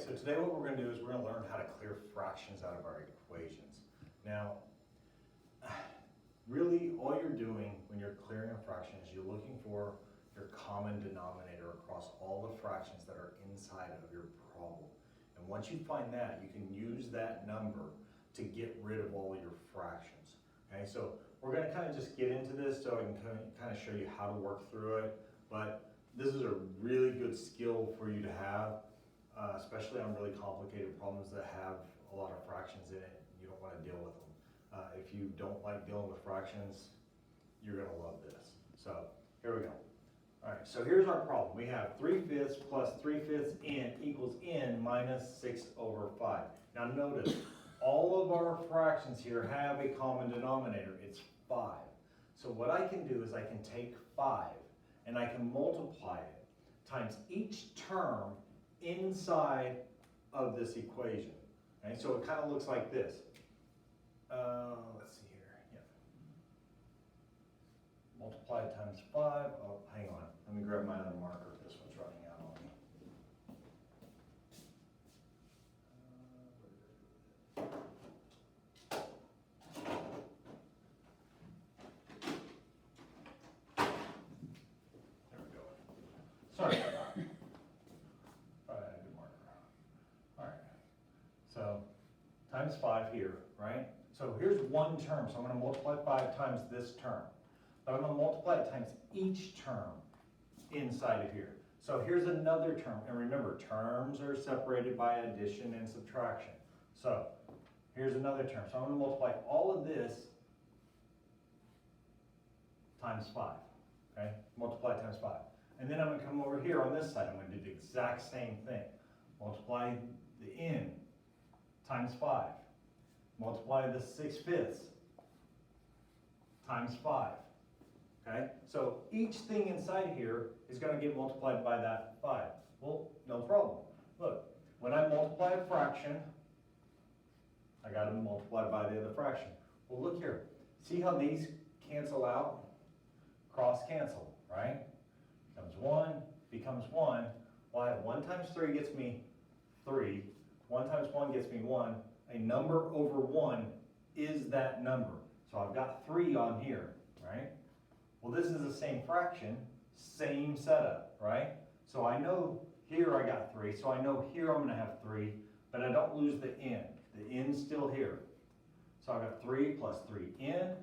so today what we're going to do is we're going to learn how to clear fractions out of our equations. Now, really all you're doing when you're clearing a fraction is you're looking for your common denominator across all the fractions that are inside of your problem. And once you find that, you can use that number to get rid of all your fractions. Okay, so we're going to kind of just get into this so I can kind of show you how to work through it. But this is a really good skill for you to have, especially on really complicated problems that have a lot of fractions in it. You don't want to deal with them. If you don't like dealing with fractions, you're going to love this. So here we go. All right, so here's our problem. We have 3/5 plus 3/5 n equals n minus 6/5. Now notice, all of our fractions here have a common denominator. It's 5. So what I can do is I can take 5 and I can multiply it times each term inside of this equation. Okay, so it kind of looks like this. Let's see here. Yeah. Multiply times 5. Oh, hang on. Let me grab my other marker. This one's running out on me. There we go. Sorry about that. Probably had a good marker. All right. So times 5 here, right? So here's one term, so I'm going to multiply 5 times this term. But I'm going to multiply it times each term inside of here. So here's another term, and remember, terms are separated by addition and subtraction. So here's another term. So I'm going to multiply all of this times 5, okay? Multiply times 5. And then I'm going to come over here on this side. I'm going to do the exact same thing. Multiply the n times 5. Multiply the 6/5 times 5. Okay? So each thing inside here is going to get multiplied by that 5. Well, no problem. Look, when I multiply a fraction, I got to multiply by the other fraction. Well, look here. See how these cancel out? Cross cancel, right? Becomes 1, becomes 1. Well, 1 times 3 gets me 3. 1 times 1 gets me 1. A number over 1 is that number. So I've got 3 on here, right? Well, this is the same fraction, same setup, right? So I know here I got 3, so I know here I'm going to have 3, but I don't lose the n. The n's still here. So I've got 3 plus 3n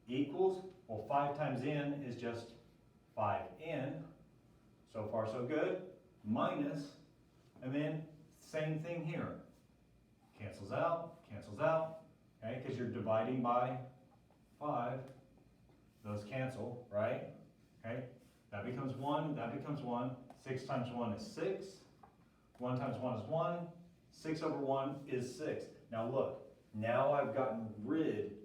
equals, well, 5 times n is just 5n. So far, so good. Minus, and then same thing here. Cancels out, okay, because you're dividing by 5. Those cancel, right? Okay, that becomes 1, that becomes 1. 6 times 1 is 6. 1 times 1 is 1. 6 over 1 is 6. Now look, now I've gotten rid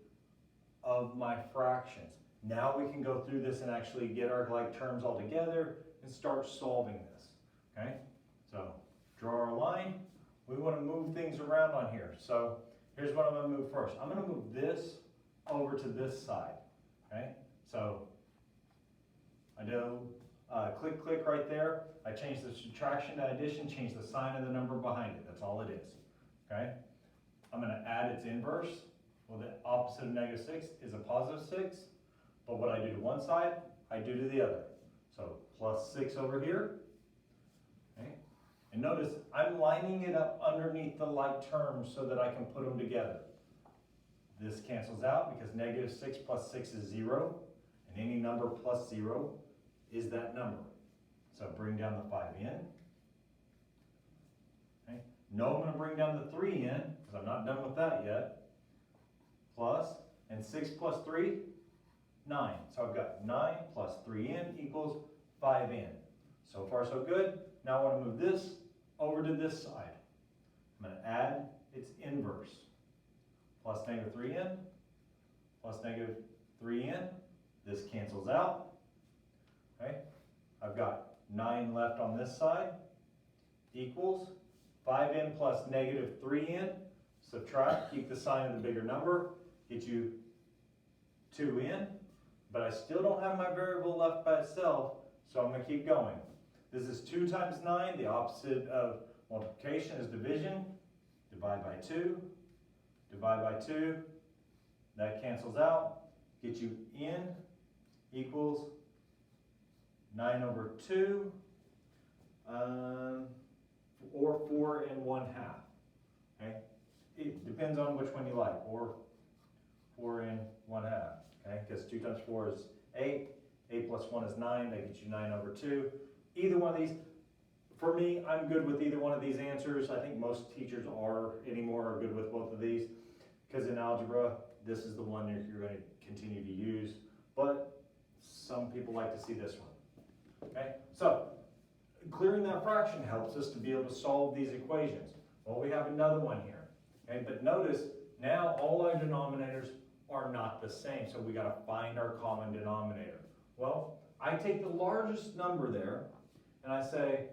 of my fractions. Now we can go through this and actually get our like terms all together and start solving this, okay? So draw our line. We want to move things around on here. So here's what I'm going to move first. I'm going to move this over to this side. Okay? So I do click, click right there. I change the subtraction to addition, change the sign of the number behind it. That's all it is. Okay? I'm going to add its inverse. Well, the opposite of -6 is a +6. But what I do to one side, I do to the other. So plus 6 over here. Okay? And notice, I'm lining it up underneath the like terms so that I can put them together. This cancels out because -6 plus 6 is 0. And any number plus 0 is that number. So bring down the 5n. Okay. No, I'm going to bring down the 3n because I'm not done with that yet. Plus, and 6 plus 3, 9. So I've got 9 plus 3n equals 5n. So far so good. Now I want to move this over to this side. I'm going to add its inverse. Plus -3n, plus -3n. This cancels out. Okay. I've got 9 left on this side. Equals 5n plus -3n. Subtract, keep the sign of the bigger number. Get you 2n. But I still don't have my variable left by itself, so I'm going to keep going. This is 2 times 9. The opposite of multiplication is division, divide by 2, divide by 2, that cancels out, get you n equals 9 over 2, or 4 and 1/2, okay? It depends on which one you like, or 4 and 1/2, okay? Because 2 times 4 is 8, 8 plus 1 is 9, that gets you 9 over 2. Either one of these, for me, I'm good with either one of these answers. I think most teachers are good with both of these, because in algebra, this is the one you're going to continue to use, but some people like to see this one, okay? So, clearing that fraction helps us to be able to solve these equations. Well, we have another one here, okay? But notice, now all our denominators are not the same, so we got to find our common denominator. Well, I take the largest number there, and I say,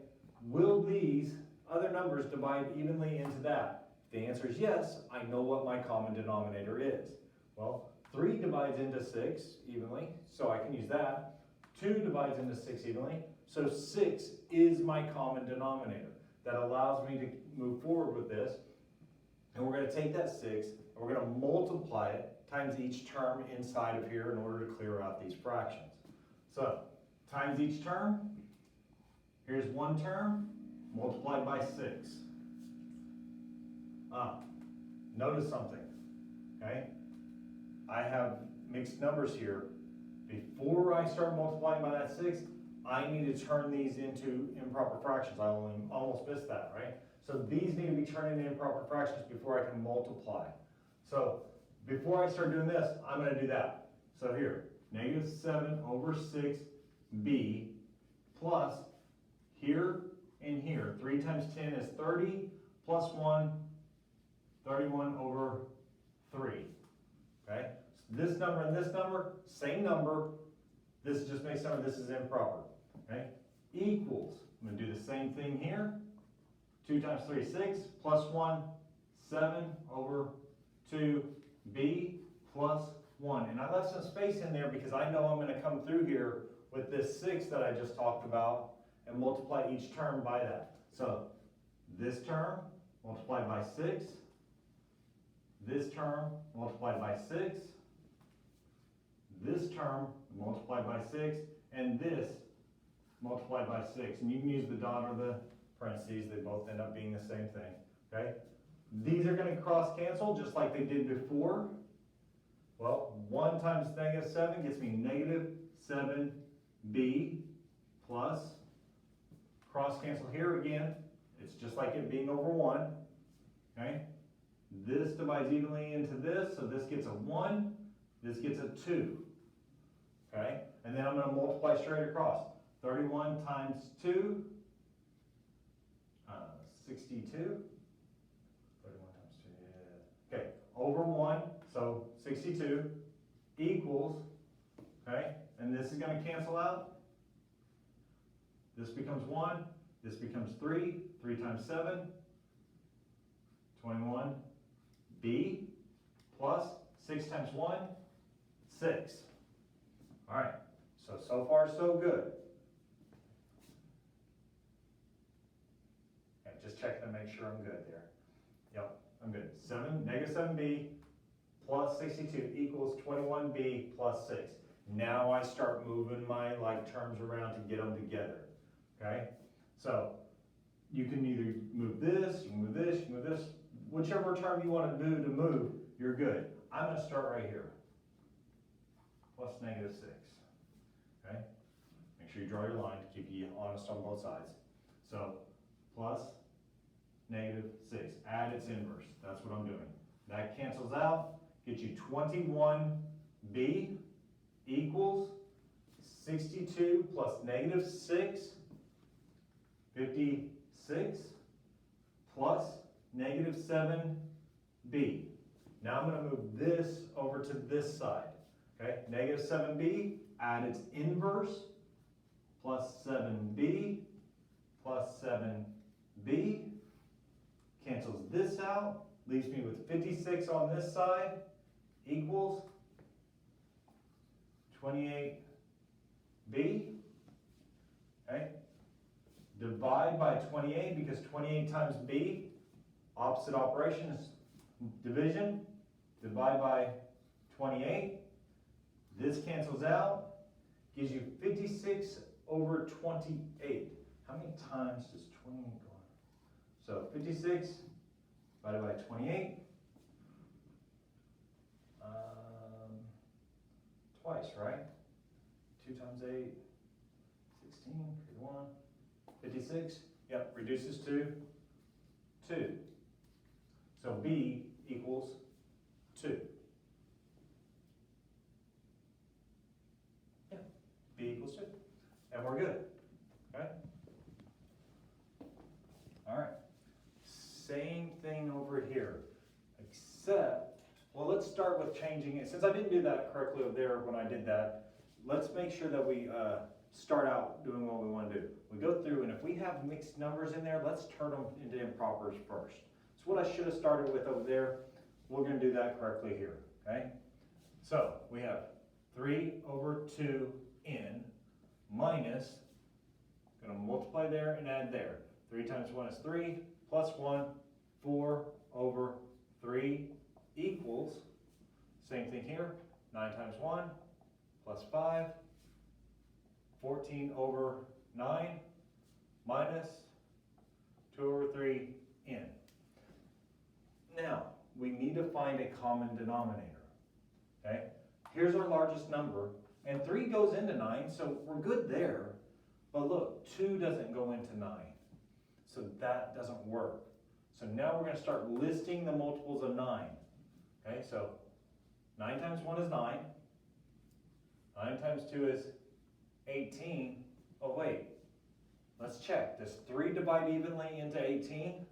will these other numbers divide evenly into that? If the answer is yes, I know what my common denominator is. Well, 3 divides into 6 evenly, so I can use that. 2 divides into 6 evenly, so 6 is my common denominator. That allows me to move forward with this, and we're going to take that 6, and we're going to multiply it times each term inside of here in order to clear out these fractions. So, times each term, here's one term, multiplied by 6. Notice something, okay? I have mixed numbers here. Before I start multiplying by that 6, I need to turn these into improper fractions. I almost missed that, right? So these need to be turned into improper fractions before I can multiply. So before I start doing this, I'm going to do that. So here, negative 7 over 6b plus here and here. 3 times 10 is 30 plus 1, 31 over 3. Okay? So this number and this number, same number. This just makes number, this is improper. Okay? Equals, I'm going to do the same thing here. 2 times 3 is 6, plus 1, 7 over 2b plus 1. And I left some space in there because I know I'm going to come through here with this 6 that I just talked about and multiply each term by that. So this term multiplied by 6, this term multiplied by 6, this term multiplied by 6, and this multiplied by 6. And you can use the dot or the parentheses, they both end up being the same thing, okay? These are going to cross cancel just like they did before. Well, 1 times negative 7 gets me negative 7b plus, cross cancel here again, it's just like it being over 1, okay? This divides evenly into this, so this gets a 1, this gets a 2, okay? And then I'm going to multiply straight across. 31 times 2, 62. 31 times 2, yeah. Okay, over 1, so 62 equals, okay? And this is going to cancel out. This becomes 1, this becomes 3, 3 times 7, 21b plus 6 times 1, 6. All right, so far so good. Okay, just checking to make sure I'm good there. Yep, I'm good. Negative 7b plus 62 equals 21b plus 6. Now I start moving my like terms around to get them together. Okay, so you can either move this, you can move this, you can move this. Whichever term you want to do to move, you're good. I'm going to start right here. Plus negative 6. Okay? Make sure you draw your line to keep you honest on both sides. So, plus negative 6. Add its inverse. That's what I'm doing. That cancels out. Get you 21b equals 62 plus negative 6, 56, plus negative 7b. Now I'm going to move this over to this side. Okay, negative 7b, add its inverse, plus 7b, plus 7b, cancels this out, leaves me with 56 on this side, equals 28b. Okay, divide by 28 because 28 times b, opposite operation is division. Divide by 28. This cancels out. Gives you 56 over 28. How many times does 28 go on? So 56 divided by 28. Twice, right? 2 times 8, 16, 1, 56. Yep, reduces to 2. So B equals 2. Yeah, B equals 2. And we're good, okay? All right, same thing over here, except, well, let's start with changing it. Since I didn't do that correctly over there when I did that, let's make sure that we start out doing what we want to do. We go through, and if we have mixed numbers in there, let's turn them into impropers first. It's what I should have started with over there. We're going to do that correctly here, okay? So we have 3 over 2n minus, going to multiply there and add there. 3 times 1 is 3, plus 1, 4 over 3 equals, same thing here, 9 times 1 plus 5, 14 over 9 minus 2 over 3n. Now, we need to find a common denominator, okay? Here's our largest number, and 3 goes into 9, so we're good there. But look, 2 doesn't go into 9, so that doesn't work. So now we're going to start listing the multiples of 9. Okay, so 9 times 1 is 9. 9 times 2 is 18. Oh wait, let's check. Does 3 divide evenly into 18?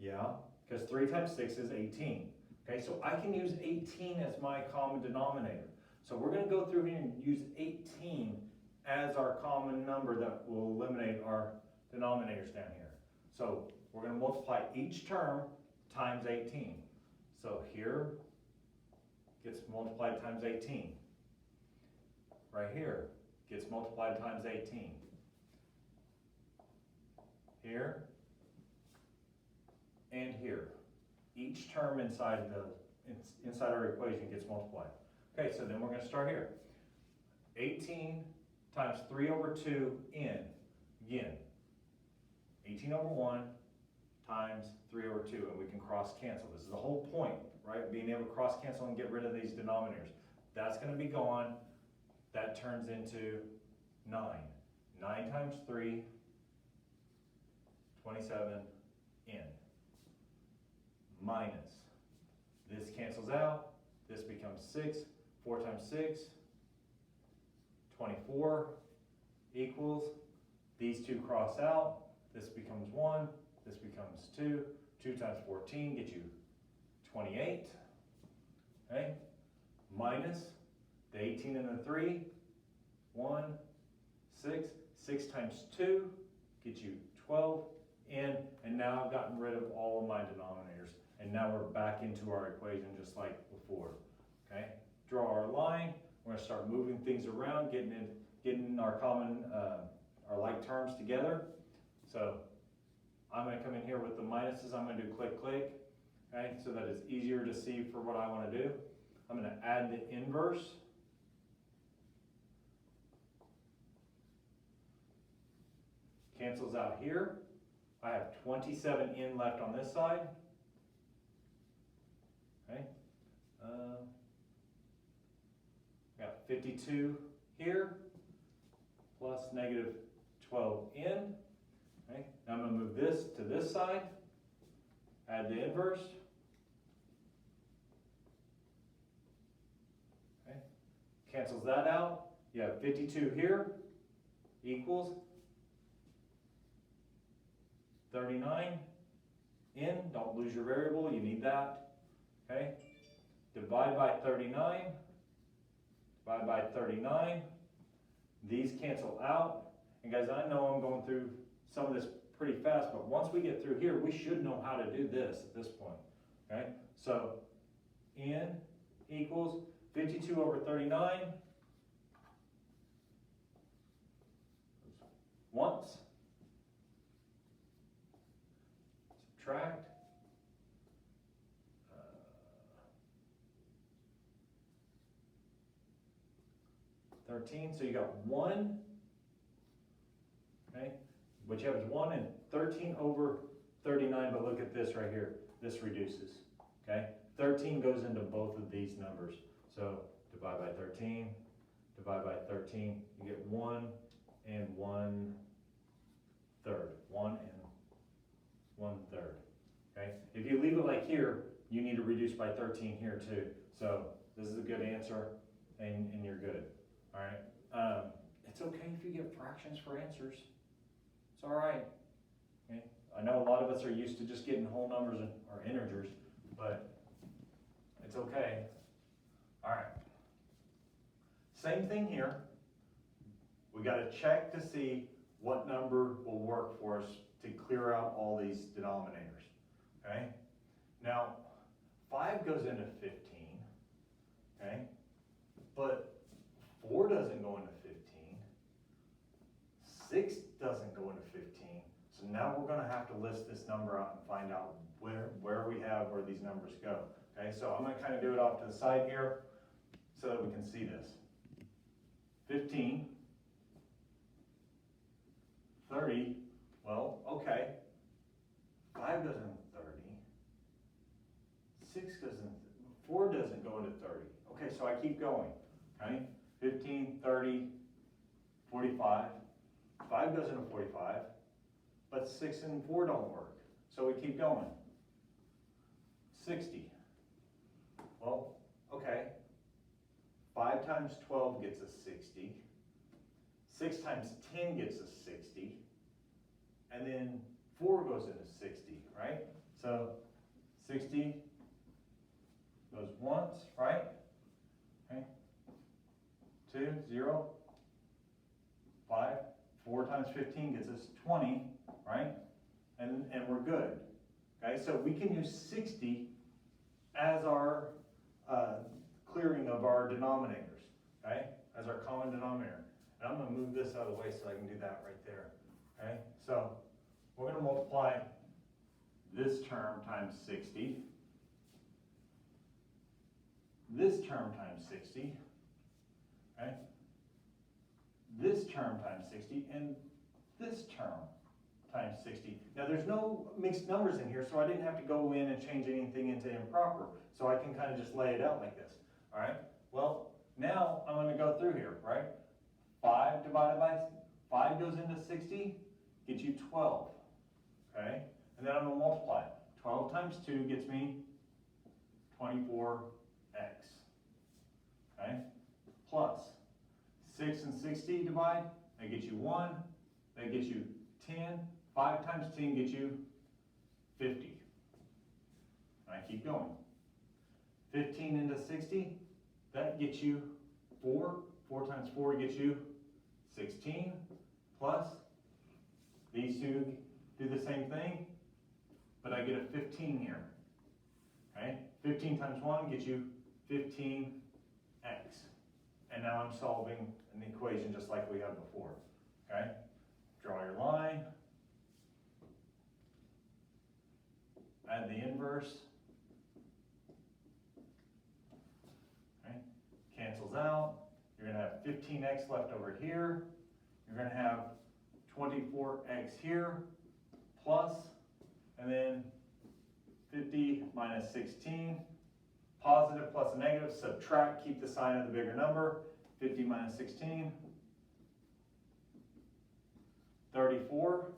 Yeah, because 3 times 6 is 18. Okay, so I can use 18 as my common denominator. So we're going to go through here and use 18 as our common number that will eliminate our denominators down here. So we're going to multiply each term times 18. So here gets multiplied times 18. Right here gets multiplied times 18. Here and here. Each term inside our equation gets multiplied. Okay, so then we're going to start here. 18 times 3 over 2n. Again, 18 over 1 times 3 over 2, and we can cross cancel. This is the whole point, right? Being able to cross cancel and get rid of these denominators. That's going to be gone. That turns into 9. 9 times 3, 27n. Minus. This cancels out. This becomes 6. 4 times 6, 24 equals. These two cross out. This becomes 1. This becomes 2. 2 times 14 gets you 28. Okay? Minus the 18 and the 3. 1, 6. 6 times 2 gets you 12. And now I've gotten rid of all of my denominators. And now we're back into our equation just like before. Okay? Draw our line. We're going to start moving things around, getting our common, our like terms together. So I'm going to come in here with the minuses. I'm going to do click, click, okay, so that it's easier to see for what I want to do. I'm going to add the inverse. Cancels out here. I have 27n left on this side. Okay. Got 52 here, plus negative 12n. Okay. Now I'm going to move this to this side, add the inverse. Okay. Cancels that out. You have 52 here equals 39 n. Don't lose your variable, you need that. Okay. Divide by 39. Divide by 39. These cancel out. And guys, I know I'm going through some of this pretty fast, but once we get through here, we should know how to do this at this point. Okay? So n equals 52 over 39. Once. subtract 13, so you got 1, okay? What you have is 1 and 13 over 39, but look at this right here. This reduces, okay? 13 goes into both of these numbers. So divide by 13, divide by 13, you get 1 and 1/3. 1 and 1/3, okay? If you leave it like here, you need to reduce by 13 here too. So this is a good answer, and you're good. All right, it's okay if you get fractions for answers. It's all right. Okay? I know a lot of us are used to just getting whole numbers or integers, but it's okay. All right. Same thing here. We got to check to see what number will work for us to clear out all these denominators. Okay. Now, 5 goes into 15. Okay, but 4 doesn't go into 15, 6 doesn't go into 15, so now we're going to have to list this number out and find out where these numbers go. Okay, so I'm going to kind of do it off to the side here so that we can see this. 15, 30, well, okay, 5 goes into 30, 6 goes into 4 doesn't go into 30. Okay, so I keep going, okay? 15, 30, 45. 5 goes into 45, but 6 and 4 don't work. So we keep going. 60. Well, okay. 5 times 12 gets us 60. 6 times 10 gets us 60. And then 4 goes into 60, right? So 60 goes once, right? Okay. 2, 0, 5, 4 times 15 gets us 20, right? And we're good. Okay, so we can use 60 as our clearing of our denominators, okay? As our common denominator. And I'm going to move this out of the way so I can do that right there. Okay, so we're going to multiply this term times 60. This term times 60. Okay? This term times 60 and this term times 60. Now there's no mixed numbers in here, so I didn't have to go in and change anything into improper. So I can kind of just lay it out like this. All right? Well, now I'm going to go through here, right? 5 divided by 5 goes into 60, gets you 12. Okay? And then I'm going to multiply it. 12 times 2 gets me 24x. Okay? Plus 6 and 60 divide, that gets you 1, that gets you 10, 5 times 10 gets you 50. And I keep going. 15 into 60, that gets you 4, 4 times 4 gets you 16, plus these two do the same thing, but I get a 15 here. Okay? 15 times 1 gets you 15x. And now I'm solving an equation just like we had before. Okay? Draw your line. Add the inverse. Okay? Cancels out. You're going to have 15x left over here. You're going to have 24x here, plus, and then 50 minus 16. Positive plus a negative, subtract, keep the sign of the bigger number. 50 minus 16, 34.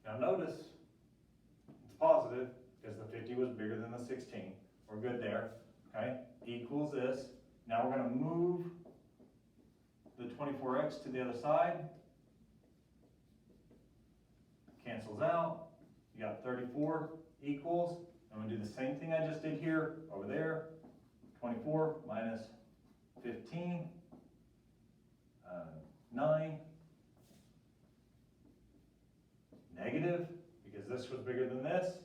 Now notice, it's positive because the 50 was bigger than the 16. We're good there, okay? Equals this. Now we're going to move the 24x to the other side. Cancels out. You got 34 equals. I'm going to do the same thing I just did here, over there. 24 minus 15, 9, negative, because this was bigger than this.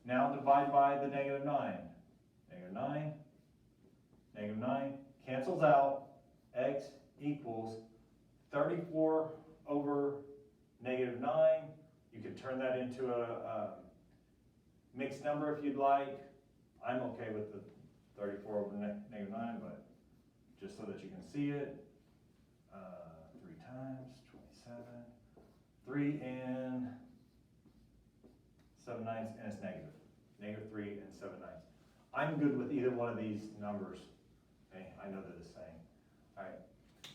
Now divide by the negative 9. Negative 9, negative 9, cancels out. X equals 34 over negative 9. You could turn that into a mixed number if you'd like. I'm okay with the 34 over negative 9, but just so that you can see it, 3 times 27, 3 and 7 ninths, and it's negative. Negative 3 and 7 ninths. I'm good with either one of these numbers. Okay, I know they're the same. All right,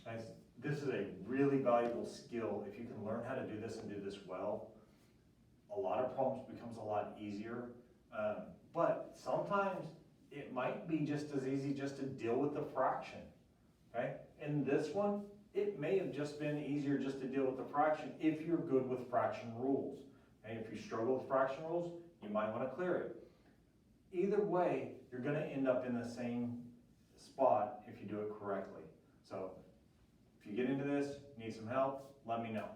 guys, this is a really valuable skill. If you can learn how to do this and do this well, a lot of problems becomes a lot easier. But sometimes it might be just as easy just to deal with the fraction. Okay, in this one, it may have just been easier just to deal with the fraction if you're good with fraction rules. Okay, if you struggle with fraction rules, you might want to clear it. Either way, you're going to end up in the same spot if you do it correctly. So if you get into this, need some help, let me know.